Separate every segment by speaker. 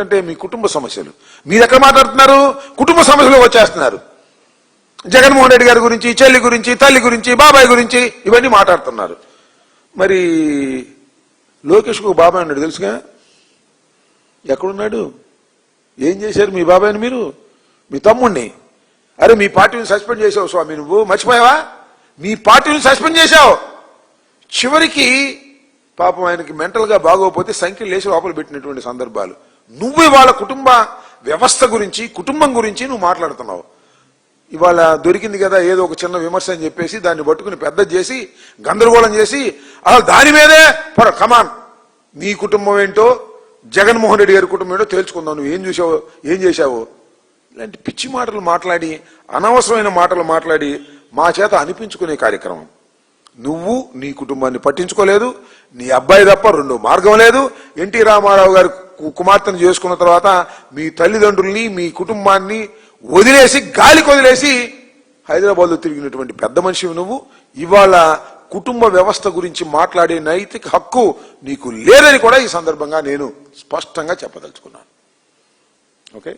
Speaker 1: అంటే మీ కుటుంబ సమస్యలు మీరు ఎక్కడ మాట్లాడుతున్నారు? కుటుంబ సమస్యలు వచ్చేస్తున్నారు. జగన్మోహన్ రెడ్డి గారి గురించి, చెల్లి గురించి, తల్లి గురించి, బాబాయ్ గురించి ఇవన్నీ మాట్లాడుతున్నారు. మరి లోకేష్కు బాబాయ్ ఉన్నాడు తెలుసుగా, ఎక్కడున్నాడు? ఏం చేశారు మీ బాబాయ్ని? మీరు మీ తమ్ముడిని, అరే మీ పార్టీని సస్పెండ్ చేసావు స్వామి, నువ్వు మర్చిపోయావా? మీ పార్టీని సస్పెండ్ చేశావు. చివరికి పాపం ఆయనకి మెంటల్గా బాగోకపోతే సంఖ్యలు లేచి లోపల పెట్టినటువంటి సందర్భాలు. నువ్వు ఇవాళ కుటుంబ వ్యవస్థ గురించి, కుటుంబం గురించి నువ్వు మాట్లాడుతున్నావు. ఇవాళ దొరికింది కదా ఏదో ఒక చిన్న విమర్శ అని చెప్పేసి దాన్ని పట్టుకుని పెద్ద చేసి గందరగోళం చేసి అసలు దాని మీదే కమాన్ నీ కుటుంబం ఏంటో, జగన్మోహన్ రెడ్డి గారి కుటుంబం ఏంటో తేల్చుకుందాం. నువ్వు ఏం చూసావో, ఏం చేశావో, ఇలాంటి పిచ్చి మాటలు మాట్లాడి, అనవసరమైన మాటలు మాట్లాడి మా చేత అనిపించుకునే కార్యక్రమం. నువ్వు నీ కుటుంబాన్ని పట్టించుకోలేదు, నీ అబ్బాయి తప్ప రెండో మార్గం లేదు. ఎన్టీ రామారావు గారి కుమార్తెను చేసుకున్న తర్వాత మీ తల్లిదండ్రుల్ని, మీ కుటుంబాన్ని వదిలేసి, గాలికి వదిలేసి హైదరాబాద్లో తిరిగినటువంటి పెద్ద మనిషి నువ్వు. ఇవాళ కుటుంబ వ్యవస్థ గురించి మాట్లాడే నైతిక హక్కు నీకు లేదని కూడా ఈ సందర్భంగా నేను స్పష్టంగా చెప్పదలుచుకున్నాను. ఓకే,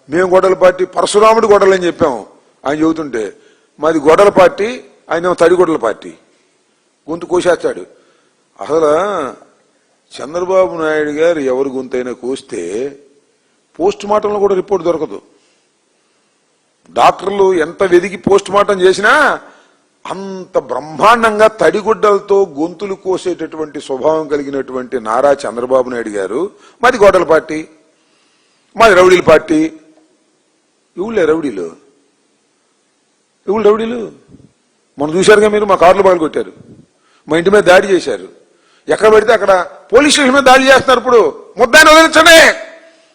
Speaker 1: మేము గొడవల పార్టీ, పరశురాముడు గొడవలని చెప్పాము ఆయన చెబుతుంటే. మాది గొడవల పార్టీ, ఆయన తడిగొడల పార్టీ. గొంతు కోసేస్తాడు. అసలు చంద్రబాబు నాయుడు గారు ఎవరి గొంతైనా కోస్తే పోస్ట్ మార్టంలో కూడా రిపోర్ట్ దొరకదు. డాక్టర్లు ఎంత వెదికి పోస్ట్ మార్టం చేసినా అంత బ్రహ్మాండంగా తడిగుడ్డలతో గొంతులు కోసేటటువంటి స్వభావం కలిగినటువంటి నారా చంద్రబాబు నాయుడు గారు మాది గొడవల పార్టీ, మాది రౌడీల పార్టీ. ఇవులే రౌడీలు, ఇవులు రౌడీలు. మనం చూశారుగా మీరు, మా కార్లు బాగా కొట్టారు, మా ఇంటి మీద దాడి చేశారు. ఎక్కడ పెడితే అక్కడ పోలీస్ స్టేషన్ మీద దాడి చేస్తున్నారు. ఇప్పుడు ముద్దాయిని వదిలించండి,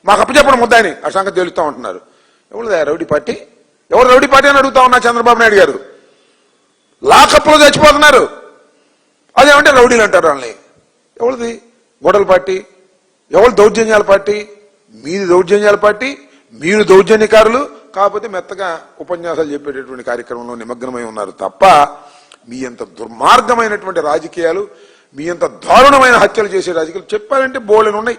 Speaker 1: మాకు అప్పచెప్పడం ముద్దాయిని, ఆ సంగతి తెలుస్తా ఉంటున్నారు. ఎవరిదా రౌడీ పార్టీ? ఎవరు రౌడీ పార్టీ అని అడుగుతా ఉన్నా చంద్రబాబు నాయుడు గారు. లాకప్లో చచ్చిపోతున్నారు, అదేమంటే రౌడీలు అంటారు వాళ్ళని. ఎవరిది గొడవల పార్టీ? ఎవరు దౌర్జన్యాల పార్టీ? మీది దౌర్జన్యాల పార్టీ, మీరు దౌర్జన్యకారులు. కాకపోతే మెత్తగా ఉపన్యాసాలు చెప్పేటటువంటి కార్యక్రమంలో నిమగ్నమై ఉన్నారు తప్ప మీ అంత దుర్మార్గమైనటువంటి రాజకీయాలు, మీ అంత దారుణమైన హత్యలు చేసే రాజకీయాలు చెప్పాలంటే బోలెను ఉన్నాయి.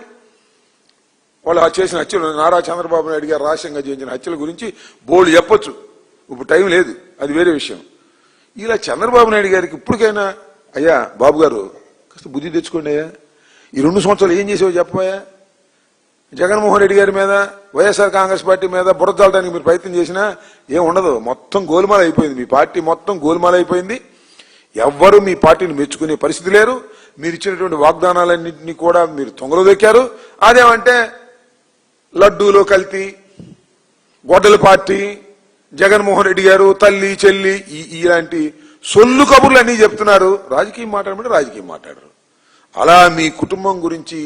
Speaker 1: వాళ్ళు చేసిన హత్యలు, నారా చంద్రబాబు నాయుడు గారు రహస్యంగా చేయించిన హత్యల గురించి బోల్డ్ చెప్పొచ్చు. ఇప్పుడు టైం లేదు, అది వేరే విషయం. ఇలా చంద్రబాబు నాయుడు గారికి ఇప్పటికైనా అయ్యా బాబు గారు కాస్త బుద్ధి తెచ్చుకోండి అయ్యా. ఈ 2 సంవత్సరాలు ఏం చేసావో చెప్పబోయా. జగన్మోహన్ రెడ్డి గారి మీద, వైఎస్ఆర్ కాంగ్రెస్ పార్టీ మీద బురద చల్లడానికి మీరు ప్రయత్నం చేసినా ఏం ఉండదు. మొత్తం గోల్మాల అయిపోయింది, మీ పార్టీ మొత్తం గోల్మాల అయిపోయింది. ఎవ్వరూ మీ పార్టీని మెచ్చుకునే పరిస్థితి లేరు. మీరు ఇచ్చినటువంటి వాగ్దానాలన్నింటినీ కూడా మీరు తొంగలో దొక్కారు. అదేమంటే లడ్డూలో కల్తీ, గొడ్డల పార్టీ, జగన్మోహన్ రెడ్డి గారు, తల్లి చెల్లి, ఇలాంటి సొల్లు కబుర్లు అన్నీ చెప్తున్నారు. రాజకీయం మాట్లాడమంటే రాజకీయం మాట్లాడరు. అలా మీ కుటుంబం గురించి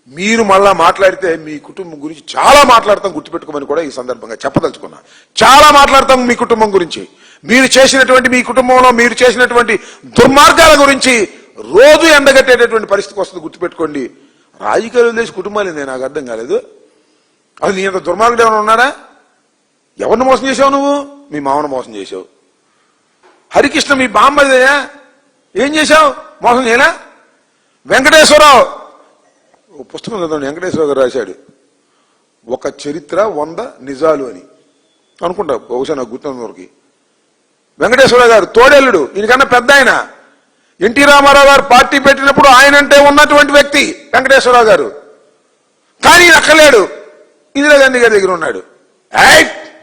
Speaker 1: మీరు మళ్ళా మాట్లాడితే మీ కుటుంబం గురించి చాలా మాట్లాడతాం, గుర్తుపెట్టుకోమని కూడా ఈ సందర్భంగా చెప్పదలుచుకున్నా. చాలా మాట్లాడతాం మీ కుటుంబం గురించి, మీరు చేసినటువంటి, మీ కుటుంబంలో మీరు చేసినటువంటి దుర్మార్గాల గురించి రోజు ఎండగట్టేటటువంటి పరిస్థితికి వస్తుంది, గుర్తుపెట్టుకోండి. రాజకీయాలు వదిలేసి కుటుంబాలు నాకు అర్థం కాలేదు. అది నీ అంత దుర్మార్గుడు ఏమైనా ఉన్నారా? ఎవరిని మోసం చేసావు నువ్వు? మీ మామను మోసం చేసావు. హరికృష్ణ మీ బామ్మదయ్యా, ఏం చేశావు? మోసం చేయలే. వెంకటేశ్వరరావు పుస్తకం చదవండి, వెంకటేశ్వరరావు గారు రాశాడు, ఒక చరిత్ర 100 నిజాలు అని అనుకుంటా, బహుశా నాకు గుర్తున్న వరకు. వెంకటేశ్వరరావు గారు తోడేళ్లుడు, ఈయనకన్నా పెద్ద ఆయన. ఎన్టీ రామారావు గారు పార్టీ పెట్టినప్పుడు ఆయనంటే ఉన్నటువంటి వ్యక్తి వెంకటేశ్వరరావు గారు. కానీ ఈయన అక్కర్లేడు, ఇందిరాగాంధీ గారి దగ్గర ఉన్నాడు.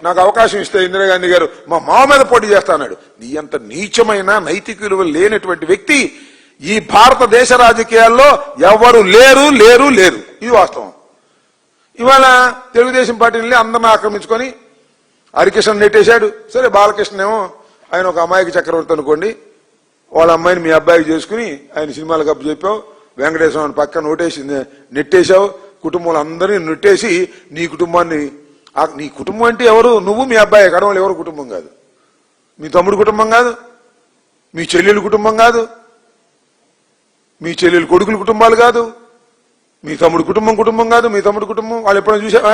Speaker 1: నాకు అవకాశం ఇస్తే ఇందిరాగాంధీ గారు మా మామ మీద పోటీ చేస్తాడు. నీ అంత నీచమైన నైతిక విలువలు లేనటువంటి వ్యక్తి ఈ భారతదేశ రాజకీయాల్లో ఎవరు లేరు లేరు లేరు. ఇది వాస్తవం. ఇవాళ తెలుగుదేశం పార్టీని అందరిని ఆక్రమించుకొని హరికృష్ణ నెట్టేశాడు. సరే, బాలకృష్ణ ఏమో ఆయన ఒక అమ్మాయికి చక్రవర్తి అనుకోండి, వాళ్ళ అమ్మాయిని మీ అబ్బాయికి చేసుకుని ఆయన సినిమాలకు అప్పు చెప్పావు. వెంకటేశ్వర పక్కన నెట్టేశావు. కుటుంబంలో అందరినీ నెట్టేసి నీ కుటుంబాన్ని, నీ కుటుంబం అంటే ఎవరు? నువ్వు మీ అబ్బాయి, కడవలు ఎవరు కుటుంబం కాదు. మీ తమ్ముడు కుటుంబం కాదు, మీ చెల్లెలు కుటుంబం కాదు, మీ చెల్లెలు కొడుకుల కుటుంబాలు కాదు, మీ తమ్ముడు కుటుంబం కాదు. మీ తమ్ముడు కుటుంబం వాళ్ళు ఎప్పుడైనా చూసావా?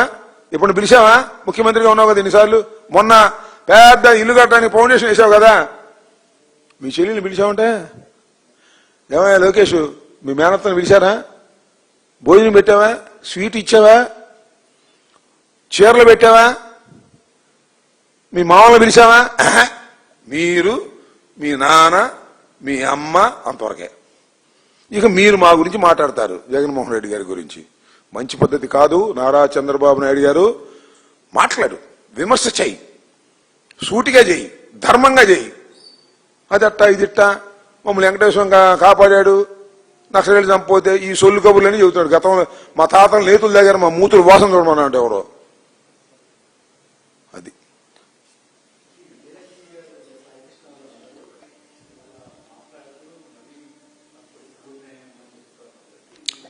Speaker 1: ఎప్పుడైనా పిలిచావా? ముఖ్యమంత్రిగా ఉన్నావు కదా ఎన్నిసార్లు. మొన్న పెద్ద ఇల్లు కట్టడానికి ఫౌండేషన్ వేసావు కదా, మీ చెల్లెల్ని పిలిచావంటే ఏమయ్యా లోకేష్, మీ మేనత్తను పిలిచారా? భోజనం పెట్టావా? స్వీట్ ఇచ్చావా? చీరలు పెట్టావా? మీ మామూలు పిలిచావా? మీరు, మీ నాన్న, మీ అమ్మ అంతవరకే. ఇక మీరు మా గురించి మాట్లాడతారు, జగన్మోహన్ రెడ్డి గారి గురించి. మంచి పద్ధతి కాదు. నారా చంద్రబాబు నాయుడు గారు మాట్లాడు, విమర్శ చెయ్యి, సూటిగా చెయ్యి, ధర్మంగా చెయ్యి. అది అట్టా ఇది ఇట్టా, మమ్మల్ని వెంకటేశ్వరం కాపాడాడు, నక్సలైట్లు చంపిపోతే ఈ సొల్లు కబుర్లని చెబుతాడు. గతంలో మా తాతలు నేతుల దగ్గర మా మూతులు వాసన చూడమన్నా అంటే ఎవరో. అది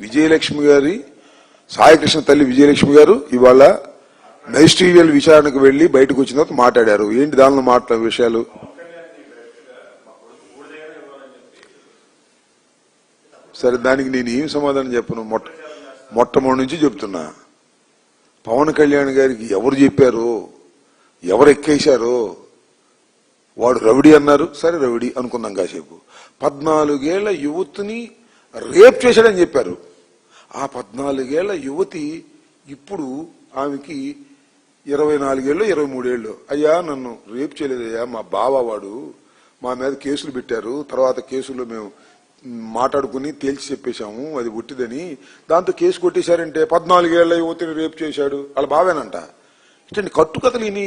Speaker 1: విజయలక్ష్మి గారి, సాయికృష్ణ తల్లి విజయలక్ష్మి గారు ఇవాళ మెజిస్ట్రియల్ విచారణకు వెళ్లి బయటకు వచ్చిన తర్వాత మాట్లాడారు. ఏంటి దానిలో మాట్లాడే విషయాలు? సరే, దానికి నేను ఏం సమాధానం చెప్పను? మొట్టమొదటి నుంచి చెప్తున్నా, పవన్ కళ్యాణ్ గారికి ఎవరు చెప్పారో, ఎవరు ఎక్కేశారో, వాడు రౌడీ అన్నారు. సరే రౌడీ అనుకుందాం కాసేపు. 14 ఏళ్ల యువతిని రేప్ చేశాడని చెప్పారు. ఆ 14 ఏళ్ల యువతి ఇప్పుడు ఆమెకి 24 ఏళ్ళు 23 ఏళ్ళు. అయ్యా నన్ను రేప్ చేయలేదయ్యా, మా బావ వాడు, మా మీద కేసులు పెట్టారు, తర్వాత కేసులో మేము మాట్లాడుకుని తేల్చి చెప్పేశాము అది ఉట్టిదని, దాంతో కేసు కొట్టేశారంటే 14 ఏళ్ల యువతిని రేపు చేశాడు వాళ్ళ బావేనంట. ఇట్లాంటి కట్టుకథలు విని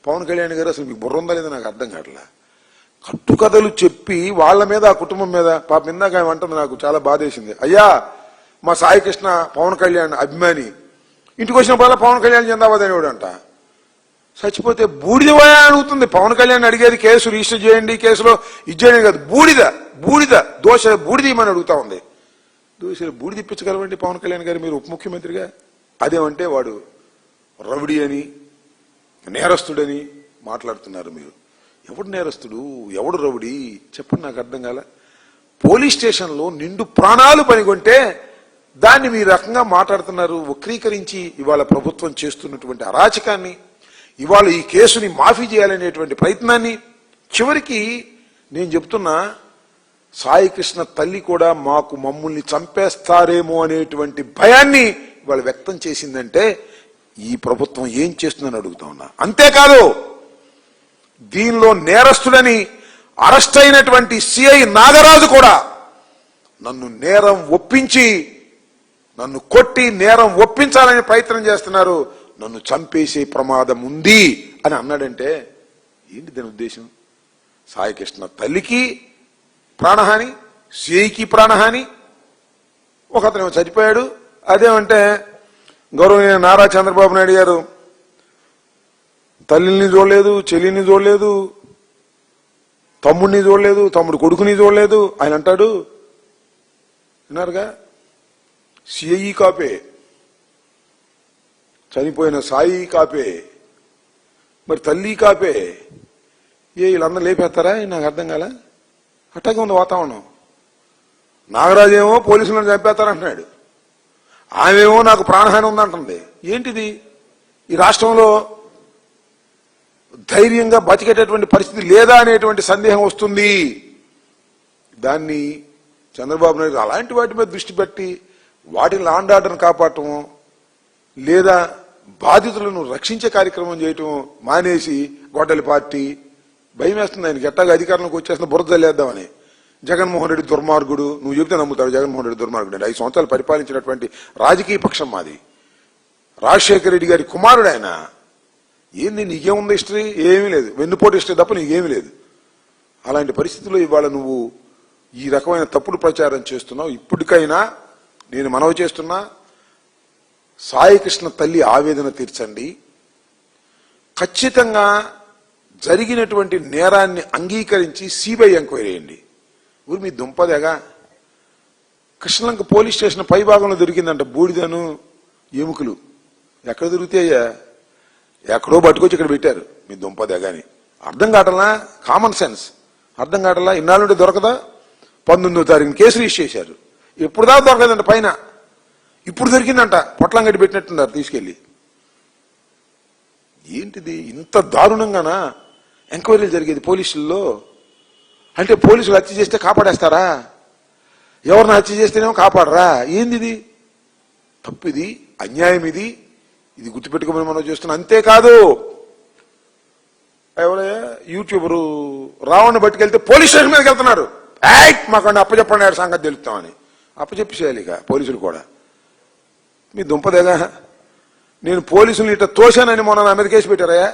Speaker 1: పవన్ కళ్యాణ్ గారు అసలు మీకు బుర్ర ఉందా లేదా నాకు అర్థం కావట్లా. కట్టుకథలు చెప్పి వాళ్ళ మీద, ఆ కుటుంబం మీద, పాప ఇందాక ఆమె అంటుంది, నాకు చాలా బాధేసింది. అయ్యా మా సాయికృష్ణ పవన్ కళ్యాణ్ అభిమాని, ఇంటికి వచ్చినప్పుడల్లా పవన్ కళ్యాణ్ జిందాబాద్ అనేవాడు అంట. చచ్చిపోతే బూడిదవయా అడుగుతుంది. పవన్ కళ్యాణ్ అడిగేది కేసు రిజిస్టర్ చేయండి, కేసులో ఇచ్చేయండి కాదు, బూడిద దోష బూడిద ఇమ్మని అడుగుతా ఉంది. దోష బూడిద ఇప్పించగలవండి పవన్ కళ్యాణ్ గారు మీరు ఉప ముఖ్యమంత్రిగా? అదేమంటే వాడు రౌడీ అని, నేరస్తుడని మాట్లాడుతున్నారు మీరు. ఎవడు నేరస్తుడు, ఎవడు రౌడీ చెప్పండి, నాకు అర్థం కాల. పోలీస్ స్టేషన్లో నిండు ప్రాణాలు పనిగొంటే దాన్ని మీ రకంగా మాట్లాడుతున్నారు. వక్రీకరించి ఇవాళ ప్రభుత్వం చేస్తున్నటువంటి అరాచకాన్ని, ఇవాళ ఈ కేసుని మాఫీ చేయాలనేటువంటి ప్రయత్నాన్ని, చివరికి నేను చెప్తున్నా, సాయికృష్ణ తల్లి కూడా మమ్మల్ని చంపేస్తారేమో అనేటువంటి భయాన్ని ఇవాళ వ్యక్తం చేసిందంటే ఈ ప్రభుత్వం ఏం చేస్తుందని అడుగుతా ఉన్నా. అంతేకాదు, దీనిలో నేరస్తుడని అరెస్ట్ అయినటువంటి సిఐ నాగరాజు కూడా నన్ను నేరం ఒప్పించి, నన్ను కొట్టి నేరం ఒప్పించాలని ప్రయత్నం చేస్తున్నారు, నన్ను చంపేసే ప్రమాదం ఉంది అని అన్నాడంటే ఏంటి దాని ఉద్దేశం? సాయికృష్ణ తల్లికి ప్రాణహాని, సిఐకి ప్రాణహాని, ఒకతనేమో చనిపోయాడు. అదేమంటే గౌరవనీయ నారా చంద్రబాబు నాయుడు గారు తల్లిని చూడలేదు, చెల్లిని చూడలేదు, తమ్ముడిని చూడలేదు, తమ్ముడు కొడుకుని చూడలేదు. ఆయన అంటాడు, విన్నారుగా, సిఐ కాపే, చనిపోయిన సాయి కాపే, మరి తల్లి కాపే. వీళ్ళందరూ లేపేస్తారా? నాకు అర్థం కాలే. అట్టాగే ఉంది వాతావరణం. నాగరాజు ఏమో పోలీసులను చంపేస్తారంటున్నాడు, ఆమెమో నాకు ప్రాణహాని ఉందంటుంది. ఏంటిది? ఈ రాష్ట్రంలో ధైర్యంగా బతికేటటువంటి పరిస్థితి లేదా అనేటువంటి సందేహం వస్తుంది. దాన్ని చంద్రబాబు నాయుడు అలాంటి వాటి మీద దృష్టి పెట్టి వాటిని లాండ్ ఆర్డర్ను కాపాడటం, లేదా బాధితులను రక్షించే కార్యక్రమం చేయటం మానేసి గొడ్డలి పార్టీ, భయం వేస్తుంది ఆయనకి, ఎట్టాగా అధికారంలోకి వచ్చేసిన బురద జల్లేద్దామని. జగన్మోహన్ రెడ్డి దుర్మార్గుడు, నువ్వు చెబితే నమ్ముతావు. జగన్మోహన్ రెడ్డి దుర్మార్గుడు అండి. 5 సంవత్సరాలు పరిపాలించినటువంటి రాజకీయ పక్షం మాది. రాజశేఖర రెడ్డి గారి కుమారుడు ఆయన. ఏంది నీకేముంది హిస్టరీ? ఏమీ లేదు, వెన్నుపోటు హిస్టరీ తప్ప నీకేమీ లేదు. అలాంటి పరిస్థితుల్లో ఇవాళ నువ్వు ఈ రకమైన తప్పుడు ప్రచారం చేస్తున్నావు. ఇప్పటికైనా నేను మనవి చేస్తున్నా, సాయికృష్ణ తల్లి ఆవేదన తీర్చండి. ఖచ్చితంగా జరిగినటువంటి నేరాన్ని అంగీకరించి సిబిఐ ఎంక్వైరీ చేయండి. ఊరి మీ దుంపదేగా కృష్ణలంక పోలీస్ స్టేషన్ పై భాగంలో దొరికిందంట బూడిదను ఎముకలు. ఎక్కడ దొరుకుతాయ్యా? ఎక్కడో పట్టుకొచ్చి ఇక్కడ పెట్టారు. మీ దుంపదేగాని అర్థం కావటంలా, కామన్ సెన్స్ అర్థం కావటంలా. ఇన్నాళ్ళుంటే దొరకదా? 19వ తారీఖున కేసు రిజిస్టర్ చేశారు. ఎప్పుడు దాకా దొరకదంట పైన, ఇప్పుడు దొరికిందంట. పొట్లం గట్టి పెట్టినట్టున్నారు తీసుకెళ్లి. ఏంటిది? ఇంత దారుణంగానా ఎంక్వైరీలు జరిగేది పోలీసుల్లో? అంటే పోలీసులు హత్య చేస్తే కాపాడేస్తారా? ఎవరిని హత్య చేస్తేనేమో కాపాడరా? ఏంది ఇది? తప్పు, ఇది అన్యాయం, ఇది గుర్తుపెట్టుకోమని మనం చేస్తున్నాం. అంతేకాదు ఎవరయ్యా యూట్యూబరు రావణ్ణి పట్టుకెళ్తే పోలీస్ స్టేషన్ మీదకి వెళ్తున్నారు. మాకు అప్పచెప్పండి సంగతి తెలుస్తామని అప్పచెప్పేసేయాలి ఇక పోలీసులు కూడా. మీ దుంపదేగా, నేను పోలీసులు ఇట్లా తోశానని మొన్న నా మీద కేసు పెట్టారయ్యా.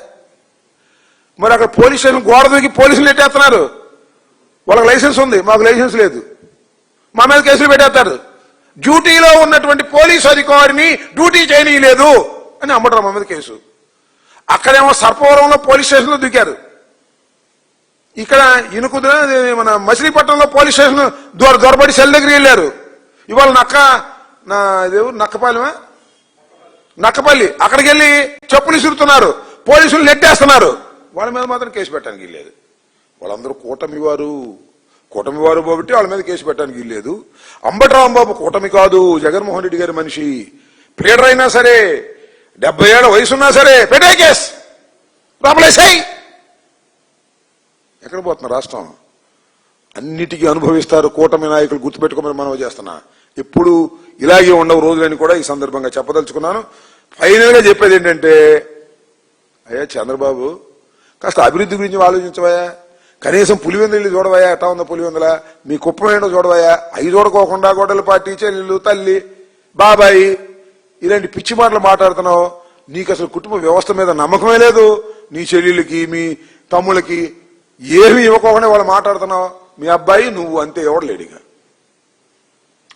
Speaker 1: మరి అక్కడ పోలీస్ స్టేషన్ గోడ దూకి పోలీసులు ఎట్టేస్తున్నారు. వాళ్ళకి లైసెన్స్ ఉంది, మాకు లైసెన్స్ లేదు, మా మీద కేసులు పెట్టేస్తారు. డ్యూటీలో ఉన్నటువంటి పోలీసు అధికారిని డ్యూటీ చేయనీయలేదు అని అమ్మటారు మా మీద కేసు. అక్కడేమో సర్పవరంలో పోలీస్ స్టేషన్లో దూకారు. ఇక్కడ ఇనుకుదుర మన మచిలీపట్నంలో పోలీస్ స్టేషన్ దొరబడి సెల్ దగ్గరికి వెళ్ళారు. ఇవాళ నక్కపల్లి అక్కడికి వెళ్ళి చెప్పులు ఇసురుతున్నారు, పోలీసులు నెట్టేస్తున్నారు. వాళ్ళ మీద మాత్రం కేసు పెట్టడానికి వీల్లేదు. వాళ్ళందరూ కూటమి వారు కాబట్టి వాళ్ళ మీద కేసు పెట్టడానికి వీల్లేదు. అంబటి రాంబాబు కూటమి కాదు, జగన్మోహన్ రెడ్డి గారి మనిషి. ప్లేడర్ అయినా సరే, 70 ఏళ్ల వయసున్నా సరే పెట్టే కేసు రామలేసాయి. ఎక్కడ పోతున్నారు రాష్ట్రం? అన్నిటికీ అనుభవిస్తారు కూటమి నాయకులు, గుర్తుపెట్టుకోమని మనం చేస్తున్నా. ఎప్పుడు ఇలాగే ఉండవు రోజులని కూడా ఈ సందర్భంగా చెప్పదలుచుకున్నాను. ఫైనల్ గా చెప్పేది ఏంటంటే, అయ్యా చంద్రబాబు కాస్త అభివృద్ధి గురించి ఆలోచించవయ్యా. కనీసం పులివెందులు చూడవయ్యా, ఎట్టా ఉందో పులివెందుల, మీ కుప్పం ఏంటో చూడవయ్యా. అవి చూడకోకుండా గొడ్డల పార్టీ, చెల్లెళ్ళు, తల్లి, బాబాయి ఇలాంటి పిచ్చి మాటలు మాట్లాడుతున్నావు. నీకు అసలు కుటుంబ వ్యవస్థ మీద నమ్మకమే లేదు. నీ చెల్లెళ్ళకి, మీ తమ్ముళ్ళకి ఏమి ఇవ్వకోకుండా వాళ్ళు మాట్లాడుతున్నావు. మీ అబ్బాయి నువ్వు అంతే, ఎవడు లేడిగా.